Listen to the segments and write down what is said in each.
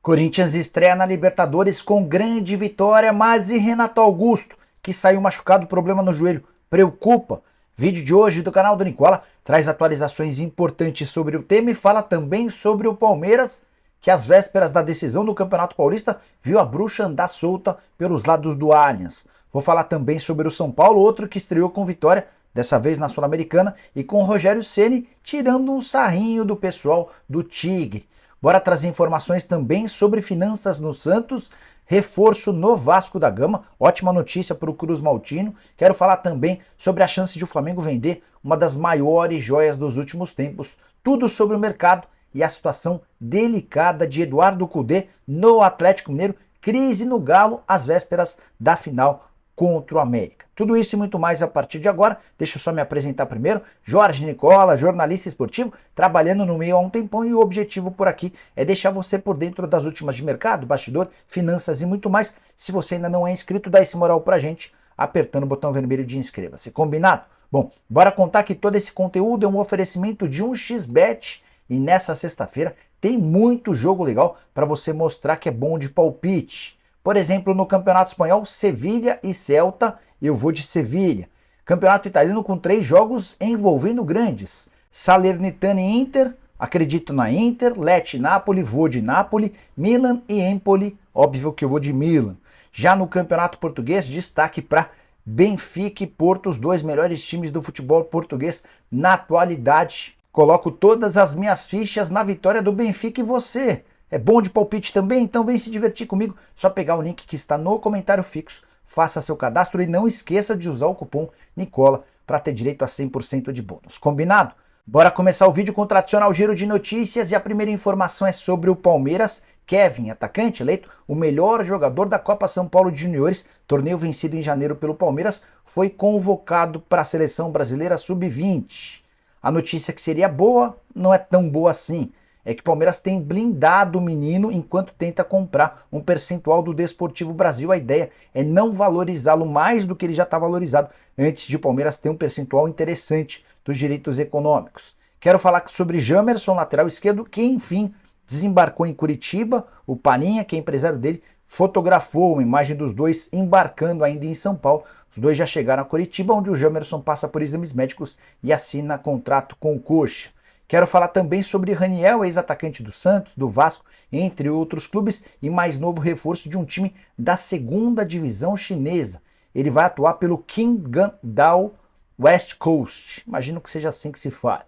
Corinthians estreia na Libertadores com grande vitória, mas e Renato Augusto, que saiu machucado, problema no joelho, preocupa? Vídeo de hoje do canal do Nicola traz atualizações importantes sobre o tema e fala também sobre o Palmeiras, que às vésperas da decisão do Campeonato Paulista viu a bruxa andar solta pelos lados do Allianz. Vou falar também sobre o São Paulo, outro que estreou com vitória, dessa vez na Sul-Americana, e com o Rogério Ceni tirando um sarrinho do pessoal do Tigre. Bora trazer informações também sobre finanças no Santos, reforço no Vasco da Gama, ótima notícia para o Cruz Maltino. Quero falar também sobre a chance de o Flamengo vender uma das maiores joias dos últimos tempos, tudo sobre o mercado e a situação delicada de Eduardo Cudê no Atlético Mineiro, crise no Galo às vésperas da final contra o América. Tudo isso e muito mais a partir de agora. Deixa eu só me apresentar primeiro. Jorge Nicola, jornalista esportivo, trabalhando no meio há um tempão, e o objetivo por aqui é deixar você por dentro das últimas de mercado, bastidor, finanças e muito mais. Se você ainda não é inscrito, dá esse moral pra gente apertando o botão vermelho de inscreva-se. Combinado? Bom, bora contar que todo esse conteúdo é um oferecimento de 1xBet, e nessa sexta-feira tem muito jogo legal para você mostrar que é bom de palpite. Por exemplo, no Campeonato Espanhol, Sevilha e Celta, eu vou de Sevilha. Campeonato Italiano com 3 jogos envolvendo grandes. Salernitana e Inter, acredito na Inter. Lecce e Napoli, vou de Napoli. Milan e Empoli, óbvio que eu vou de Milan. Já no Campeonato Português, destaque para Benfica e Porto, os dois melhores times do futebol português na atualidade. Coloco todas as minhas fichas na vitória do Benfica. E você? É bom de palpite também? Então vem se divertir comigo. Só pegar o link que está no comentário fixo, faça seu cadastro e não esqueça de usar o cupom Nicola para ter direito a 100% de bônus. Combinado? Bora começar o vídeo com o tradicional giro de notícias, e a primeira informação é sobre o Palmeiras. Kevin, atacante, eleito o melhor jogador da Copa São Paulo de Juniores, torneio vencido em janeiro pelo Palmeiras, foi convocado para a seleção brasileira sub-20. A notícia que seria boa não é tão boa assim. É que o Palmeiras tem blindado o menino enquanto tenta comprar um percentual do Desportivo Brasil. A ideia é não valorizá-lo mais do que ele já está valorizado antes de o Palmeiras ter um percentual interessante dos direitos econômicos. Quero falar sobre Jamerson, lateral esquerdo, que enfim desembarcou em Curitiba. O Paninha, que é empresário dele, fotografou uma imagem dos dois embarcando ainda em São Paulo. Os dois já chegaram a Curitiba, onde o Jamerson passa por exames médicos e assina contrato com o Coxa. Quero falar também sobre Raniel, ex-atacante do Santos, do Vasco, entre outros clubes, e mais novo reforço de um time da segunda divisão chinesa. Ele vai atuar pelo Qingdao West Coast. Imagino que seja assim que se fala.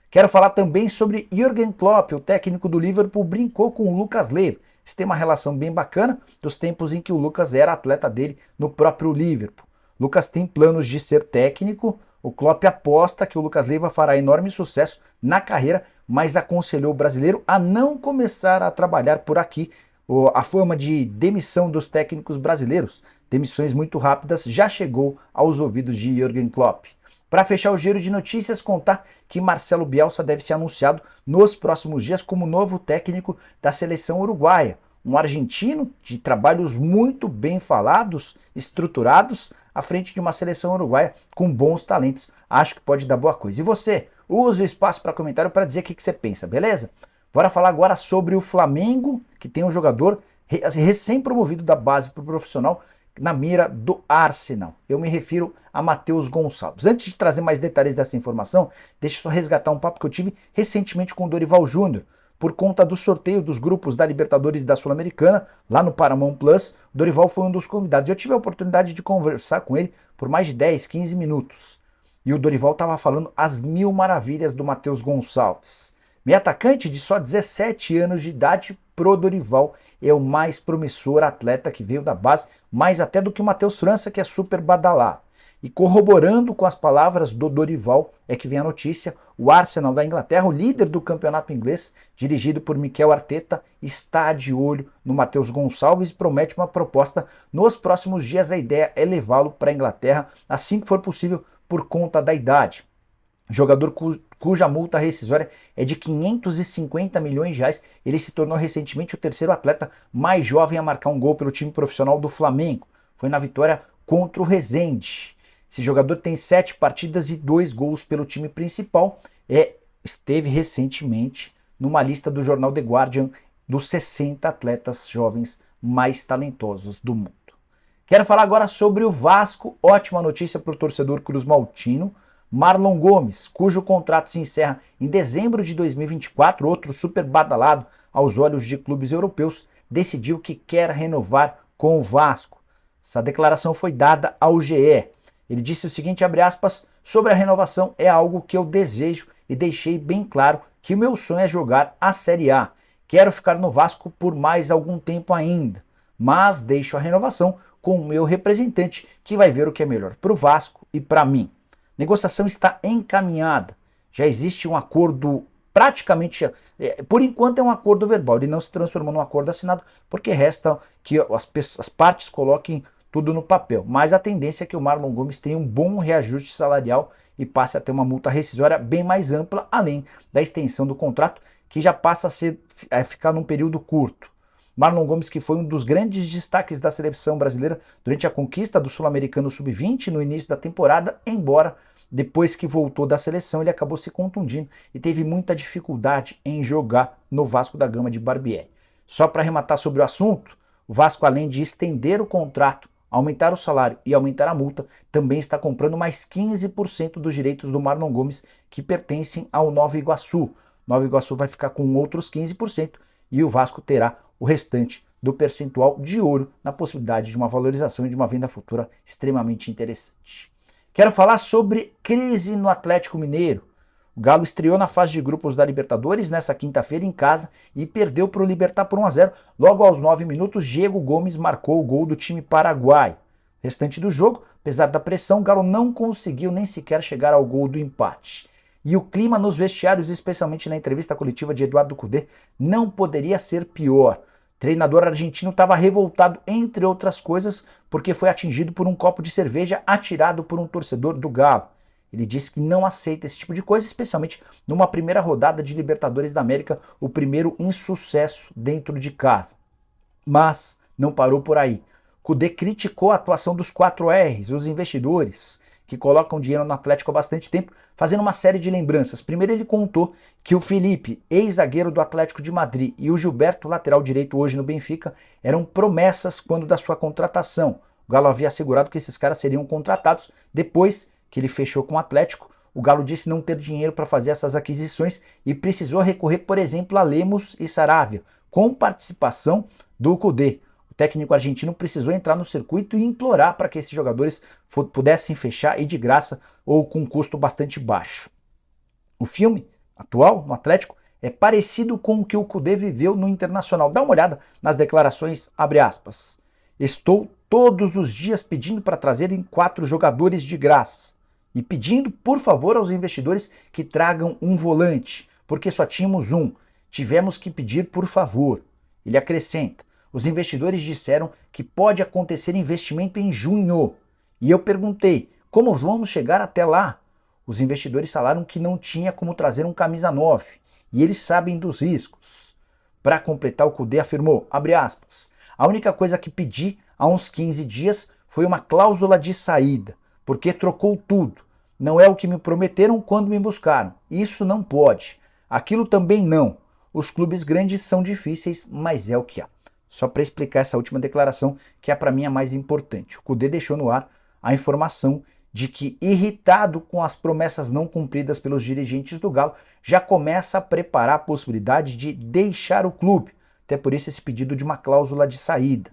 Quero falar também sobre Jürgen Klopp, o técnico do Liverpool, brincou com o Lucas Leiva. Eles têm uma relação bem bacana dos tempos em que o Lucas era atleta dele no próprio Liverpool. Lucas tem planos de ser técnico. O Klopp aposta que o Lucas Leiva fará enorme sucesso na carreira, mas aconselhou o brasileiro a não começar a trabalhar por aqui. A fama de demissão dos técnicos brasileiros, demissões muito rápidas, já chegou aos ouvidos de Jürgen Klopp. Para fechar o giro de notícias, contar que Marcelo Bielsa deve ser anunciado nos próximos dias como novo técnico da seleção uruguaia. Um argentino de trabalhos muito bem falados, estruturados, à frente de uma seleção uruguaia com bons talentos. Acho que pode dar boa coisa. E você? Use o espaço para comentário para dizer o que você pensa, beleza? Bora falar agora sobre o Flamengo, que tem um jogador recém-promovido da base para o profissional na mira do Arsenal. Eu me refiro a Matheus Gonçalves. Antes de trazer mais detalhes dessa informação, deixa eu só resgatar um papo que eu tive recentemente com o Dorival Júnior. Por conta do sorteio dos grupos da Libertadores e da Sul-Americana, lá no Paramount Plus, o Dorival foi um dos convidados. Eu tive a oportunidade de conversar com ele por mais de 10, 15 minutos. E o Dorival estava falando as mil maravilhas do Matheus Gonçalves. Meio atacante de só 17 anos de idade, pro Dorival é o mais promissor atleta que veio da base, mais até do que o Matheus França, que é super badalado. E corroborando com as palavras do Dorival, é que vem a notícia: o Arsenal da Inglaterra, o líder do campeonato inglês, dirigido por Mikel Arteta, está de olho no Matheus Gonçalves e promete uma proposta nos próximos dias. A ideia é levá-lo para a Inglaterra assim que for possível por conta da idade. Jogador cuja multa rescisória é de 550 milhões de reais. Ele se tornou recentemente o terceiro atleta mais jovem a marcar um gol pelo time profissional do Flamengo. Foi na vitória contra o Resende. Esse jogador tem 7 partidas e 2 gols pelo time principal. Esteve recentemente numa lista do jornal The Guardian dos 60 atletas jovens mais talentosos do mundo. Quero falar agora sobre o Vasco. Ótima notícia para o torcedor cruzmaltino. Marlon Gomes, cujo contrato se encerra em dezembro de 2024, outro super badalado aos olhos de clubes europeus, decidiu que quer renovar com o Vasco. Essa declaração foi dada ao GE. Ele disse o seguinte, abre aspas, sobre a renovação é algo que eu desejo e deixei bem claro que o meu sonho é jogar a Série A. Quero ficar no Vasco por mais algum tempo ainda, mas deixo a renovação com o meu representante, que vai ver o que é melhor para o Vasco e para mim. Negociação está encaminhada. Já existe um acordo praticamente, por enquanto é um acordo verbal, ele não se transformou num acordo assinado, porque resta que as partes coloquem tudo no papel. Mas a tendência é que o Marlon Gomes tenha um bom reajuste salarial e passe a ter uma multa rescisória bem mais ampla, além da extensão do contrato, que já passa a ficar num período curto. Marlon Gomes, que foi um dos grandes destaques da seleção brasileira durante a conquista do Sul-Americano Sub-20 no início da temporada, embora depois que voltou da seleção ele acabou se contundindo e teve muita dificuldade em jogar no Vasco da Gama de Barbieri. Só para arrematar sobre o assunto, o Vasco, além de estender o contrato, aumentar o salário e aumentar a multa, também está comprando mais 15% dos direitos do Marlon Gomes que pertencem ao Nova Iguaçu. Nova Iguaçu vai ficar com outros 15% e o Vasco terá o restante do percentual de ouro na possibilidade de uma valorização e de uma venda futura extremamente interessante. Quero falar sobre crise no Atlético Mineiro. O Galo estreou na fase de grupos da Libertadores nessa quinta-feira em casa e perdeu para o Libertad por 1-0. Logo aos 9 minutos, Diego Gomes marcou o gol do time paraguaio. Restante do jogo, apesar da pressão, o Galo não conseguiu nem sequer chegar ao gol do empate. E o clima nos vestiários, especialmente na entrevista coletiva de Eduardo Cudê, não poderia ser pior. O treinador argentino estava revoltado, entre outras coisas, porque foi atingido por um copo de cerveja atirado por um torcedor do Galo. Ele disse que não aceita esse tipo de coisa, especialmente numa primeira rodada de Libertadores da América, o primeiro insucesso dentro de casa. Mas não parou por aí. Cudê criticou a atuação dos 4Rs, os investidores, que colocam dinheiro no Atlético há bastante tempo, fazendo uma série de lembranças. Primeiro ele contou que o Felipe, ex-zagueiro do Atlético de Madrid, e o Gilberto, lateral direito hoje no Benfica, eram promessas quando da sua contratação. O Galo havia assegurado que esses caras seriam contratados. Depois que ele fechou com o Atlético, o Galo disse não ter dinheiro para fazer essas aquisições e precisou recorrer, por exemplo, a Lemos e Saravia, com participação do Cudê. O técnico argentino precisou entrar no circuito e implorar para que esses jogadores pudessem fechar e de graça ou com um custo bastante baixo. O filme atual no Atlético é parecido com o que o Cudê viveu no Internacional. Dá uma olhada nas declarações, abre aspas. Estou todos os dias pedindo para trazerem 4 jogadores de graça e pedindo, por favor, aos investidores que tragam um volante, porque só tínhamos um. Tivemos que pedir por favor. Ele acrescenta. Os investidores disseram que pode acontecer investimento em junho. E eu perguntei, como vamos chegar até lá? Os investidores falaram que não tinha como trazer um camisa 9. E eles sabem dos riscos. Para completar, o Cudê afirmou, abre aspas, a única coisa que pedi há uns 15 dias foi uma cláusula de saída, porque trocou tudo. Não é o que me prometeram quando me buscaram. Isso não pode. Aquilo também não. Os clubes grandes são difíceis, mas é o que há. Só para explicar essa última declaração, que é para mim a mais importante. O Cudê deixou no ar a informação de que, irritado com as promessas não cumpridas pelos dirigentes do Galo, já começa a preparar a possibilidade de deixar o clube. Até por isso esse pedido de uma cláusula de saída.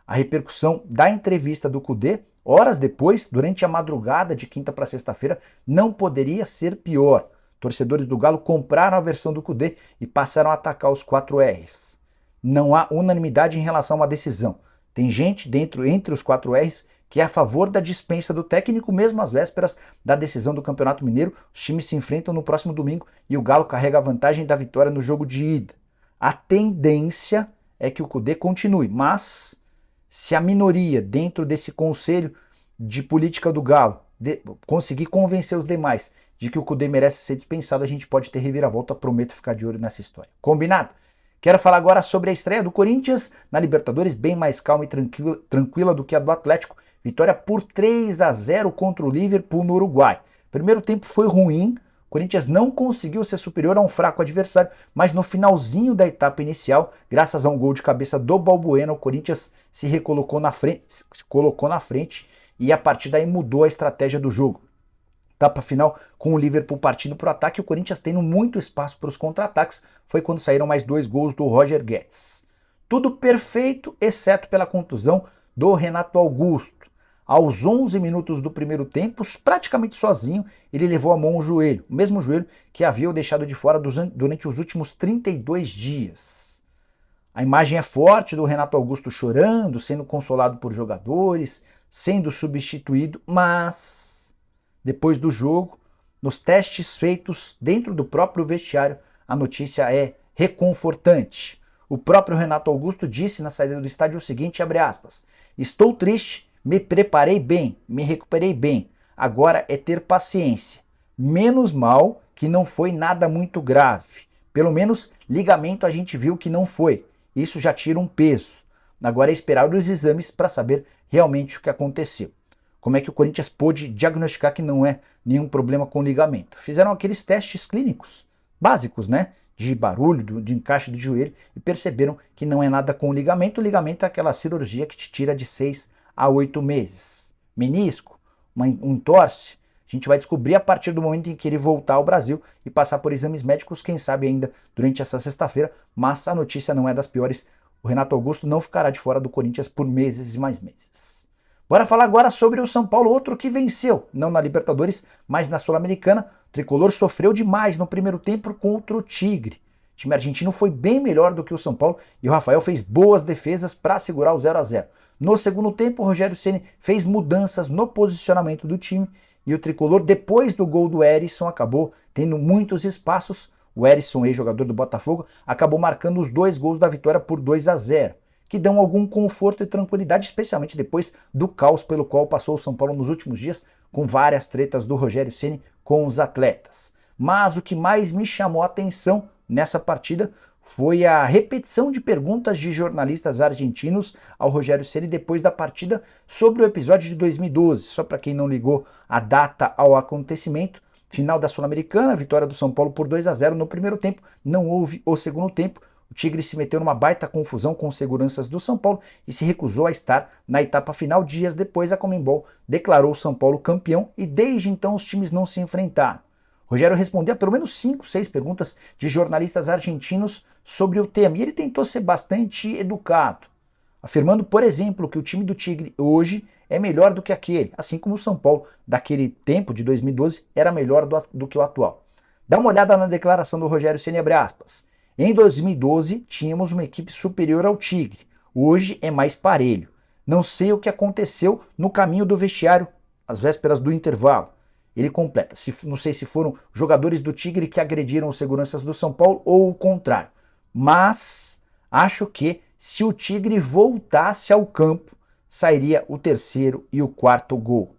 A repercussão da entrevista do Cudê, horas depois, durante a madrugada de quinta para sexta-feira, não poderia ser pior. Torcedores do Galo compraram a versão do Cudê e passaram a atacar os 4Rs. Não há unanimidade em relação a uma decisão. Tem gente entre os 4Rs que é a favor da dispensa do técnico, mesmo às vésperas da decisão do Campeonato Mineiro. Os times se enfrentam no próximo domingo e o Galo carrega a vantagem da vitória no jogo de ida. A tendência é que o Cudê continue, mas se a minoria dentro desse conselho de política do Galo conseguir convencer os demais de que o Cudê merece ser dispensado, a gente pode ter reviravolta. Prometo ficar de olho nessa história. Combinado? Quero falar agora sobre a estreia do Corinthians na Libertadores, bem mais calma e tranquila do que a do Atlético. Vitória por 3-0 contra o Liverpool no Uruguai. Primeiro tempo foi ruim, O Corinthians não conseguiu ser superior a um fraco adversário, mas no finalzinho da etapa inicial, graças a um gol de cabeça do Balbuena, o Corinthians se recolocou na frente, e a partir daí mudou a estratégia do jogo. Etapa final com o Liverpool partindo para o ataque, o Corinthians tendo muito espaço para os contra-ataques, foi quando saíram mais 2 gols do Roger Guedes. Tudo perfeito, exceto pela contusão do Renato Augusto. Aos 11 minutos do primeiro tempo, praticamente sozinho, ele levou a mão ao joelho, o mesmo joelho que havia o deixado de fora durante os últimos 32 dias. A imagem é forte do Renato Augusto chorando, sendo consolado por jogadores, sendo substituído, mas depois do jogo, nos testes feitos dentro do próprio vestiário, a notícia é reconfortante. O próprio Renato Augusto disse na saída do estádio o seguinte, abre aspas, estou triste, me preparei bem, me recuperei bem, agora é ter paciência. Menos mal que não foi nada muito grave. Pelo menos ligamento a gente viu que não foi. Isso já tira um peso. Agora é esperar os exames para saber realmente o que aconteceu. Como é que o Corinthians pôde diagnosticar que não é nenhum problema com o ligamento? Fizeram aqueles testes clínicos básicos, né? De barulho, de encaixe do joelho e perceberam que não é nada com o ligamento. O ligamento é aquela cirurgia que te tira de 6 a 8 meses. Menisco, um entorse, a gente vai descobrir a partir do momento em que ele voltar ao Brasil e passar por exames médicos, quem sabe ainda durante essa sexta-feira, mas a notícia não é das piores. O Renato Augusto não ficará de fora do Corinthians por meses e mais meses. Bora falar agora sobre o São Paulo, outro que venceu, não na Libertadores, mas na Sul-Americana. O tricolor sofreu demais no primeiro tempo contra o Tigre. O time argentino foi bem melhor do que o São Paulo e o Rafael fez boas defesas para segurar o 0 a 0. No segundo tempo, o Rogério Ceni fez mudanças no posicionamento do time e o tricolor, depois do gol do Herisson, acabou tendo muitos espaços. O Herisson, ex-jogador do Botafogo, acabou marcando os 2 gols da vitória por 2 a 0. Que dão algum conforto e tranquilidade, especialmente depois do caos pelo qual passou o São Paulo nos últimos dias, com várias tretas do Rogério Ceni com os atletas. Mas o que mais me chamou a atenção nessa partida foi a repetição de perguntas de jornalistas argentinos ao Rogério Ceni depois da partida sobre o episódio de 2012. Só para quem não ligou a data ao acontecimento, final da Sul-Americana, vitória do São Paulo por 2 a 0 no primeiro tempo, não houve o segundo tempo. O Tigre se meteu numa baita confusão com os seguranças do São Paulo e se recusou a estar na etapa final. Dias depois, a Conmebol declarou o São Paulo campeão e desde então os times não se enfrentaram. Rogério respondeu a pelo menos 5, 6 perguntas de jornalistas argentinos sobre o tema e ele tentou ser bastante educado, afirmando, por exemplo, que o time do Tigre hoje é melhor do que aquele, assim como o São Paulo daquele tempo, de 2012, era melhor do que o atual. Dá uma olhada na declaração do Rogério Ceni, abre aspas. Em 2012, tínhamos uma equipe superior ao Tigre. Hoje é mais parelho. Não sei o que aconteceu no caminho do vestiário, às vésperas do intervalo. Ele completa. Não sei se foram jogadores do Tigre que agrediram os seguranças do São Paulo ou o contrário. Mas acho que se o Tigre voltasse ao campo, sairia o 3º e o 4º gol.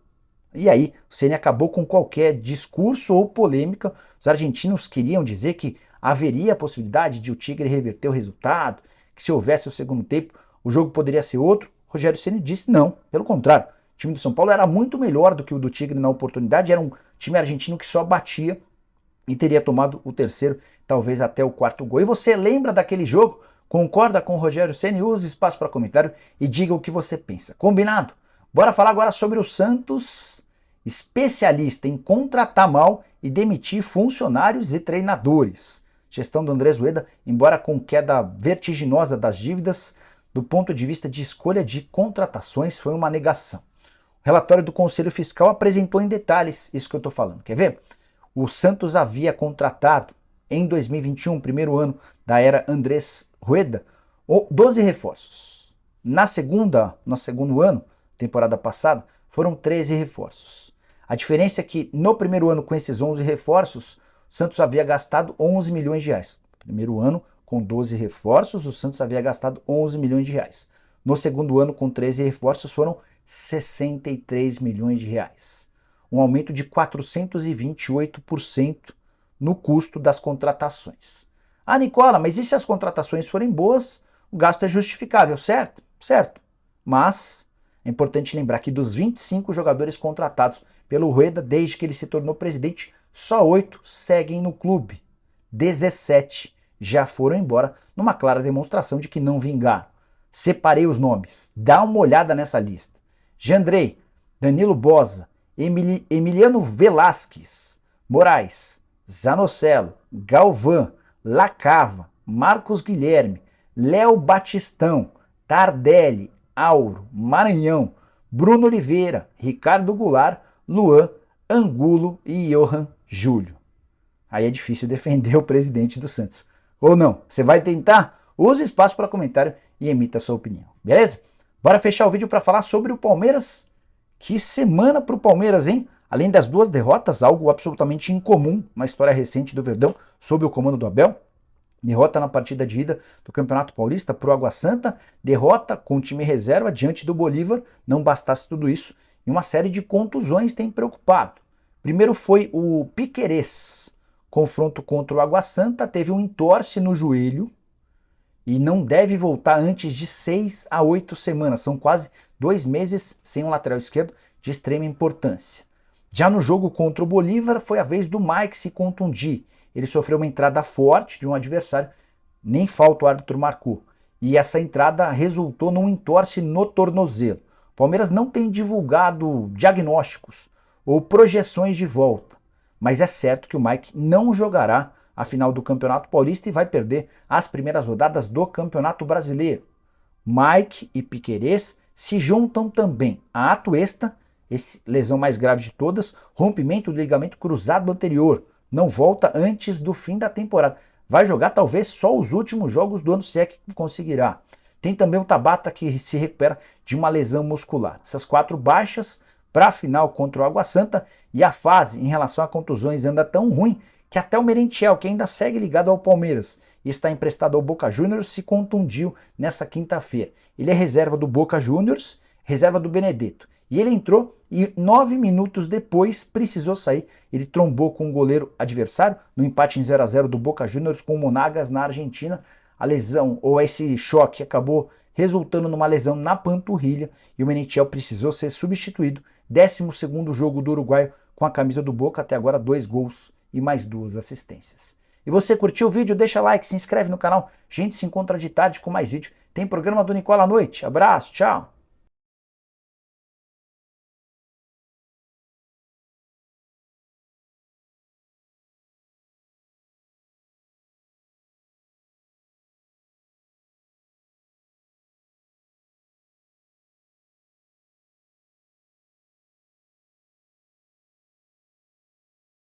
E aí, o Ceni acabou com qualquer discurso ou polêmica. Os argentinos queriam dizer que haveria a possibilidade de o Tigre reverter o resultado, que se houvesse o segundo tempo, o jogo poderia ser outro. Rogério Ceni disse não, pelo contrário. O time do São Paulo era muito melhor do que o do Tigre na oportunidade, era um time argentino que só batia e teria tomado o 3º, talvez até o 4º gol. E você lembra daquele jogo? Concorda com o Rogério Ceni? Use espaço para comentário e diga o que você pensa. Combinado? Bora falar agora sobre o Santos, especialista em contratar mal e demitir funcionários e treinadores. Gestão do Andrés Rueda, embora com queda vertiginosa das dívidas, do ponto de vista de escolha de contratações, foi uma negação. O relatório do Conselho Fiscal apresentou em detalhes isso que eu estou falando. Quer ver? O Santos havia contratado em 2021, primeiro ano da era Andrés Rueda, 12 reforços. No segundo ano, temporada passada, foram 13 reforços. A diferença é que no primeiro ano, com esses 11 reforços, o Santos havia gastado 11 milhões de reais. Primeiro ano, com 12 reforços, o Santos havia gastado 11 milhões de reais. No segundo ano, com 13 reforços, foram 63 milhões de reais. Um aumento de 428% no custo das contratações. Ah, Nicola, mas e se as contratações forem boas, o gasto é justificável, certo? Certo. Mas é importante lembrar que dos 25 jogadores contratados pelo Rueda, desde que ele se tornou presidente, só 8 seguem no clube. 17 já foram embora, numa clara demonstração de que não vingaram. Separei os nomes, dá uma olhada nessa lista. Jandrei, Danilo Boza, Emiliano Velasquez, Moraes, Zanocelo, Galvão, Lacava, Marcos Guilherme, Léo Batistão, Tardelli, Auro, Maranhão, Bruno Oliveira, Ricardo Goulart, Luan, Angulo e Johan Júlio. Aí é difícil defender o presidente do Santos. Ou não? Você vai tentar? Use espaço para comentário e emita a sua opinião. Beleza? Bora fechar o vídeo para falar sobre o Palmeiras. Que semana para o Palmeiras, hein? Além das 2 derrotas, algo absolutamente incomum na história recente do Verdão, sob o comando do Abel. Derrota na partida de ida do Campeonato Paulista para o Água Santa, derrota com o time reserva diante do Bolívar, não bastasse tudo isso, e uma série de contusões tem preocupado. Primeiro foi o Piquerez, confronto contra o Água Santa, teve um entorse no joelho e não deve voltar antes de 6 a 8 semanas, são quase 2 meses sem um lateral esquerdo de extrema importância. Já no jogo contra o Bolívar foi a vez do Mike se contundir. Ele sofreu uma entrada forte de um adversário, nem falta o árbitro marcou. E essa entrada resultou num entorse no tornozelo. O Palmeiras não tem divulgado diagnósticos ou projeções de volta, mas é certo que o Mike não jogará a final do Campeonato Paulista e vai perder as primeiras rodadas do Campeonato Brasileiro. Mike e Piquerez se juntam também a Atuesta, lesão mais grave de todas, rompimento do ligamento cruzado anterior. Não volta antes do fim da temporada. Vai jogar talvez só os últimos jogos do ano, se é que conseguirá. Tem também o Tabata que se recupera de uma lesão muscular. Essas 4 baixas para a final contra o Água Santa, e a fase em relação a contusões anda tão ruim que até o Merentiel, que ainda segue ligado ao Palmeiras e está emprestado ao Boca Juniors, se contundiu nessa quinta-feira. Ele é reserva do Boca Juniors, reserva do Benedetto. E ele entrou e 9 minutos depois precisou sair. Ele trombou com o goleiro adversário no empate em 0 a 0 do Boca Juniors com o Monagas na Argentina. A lesão, ou esse choque, acabou resultando numa lesão na panturrilha e o Merentiel precisou ser substituído. 12º jogo do uruguaio com a camisa do Boca, até agora 2 gols e mais 2 assistências. E você curtiu o vídeo? Deixa like, se inscreve no canal. A gente se encontra de tarde com mais vídeo. Tem programa do Nicola à noite. Abraço, tchau!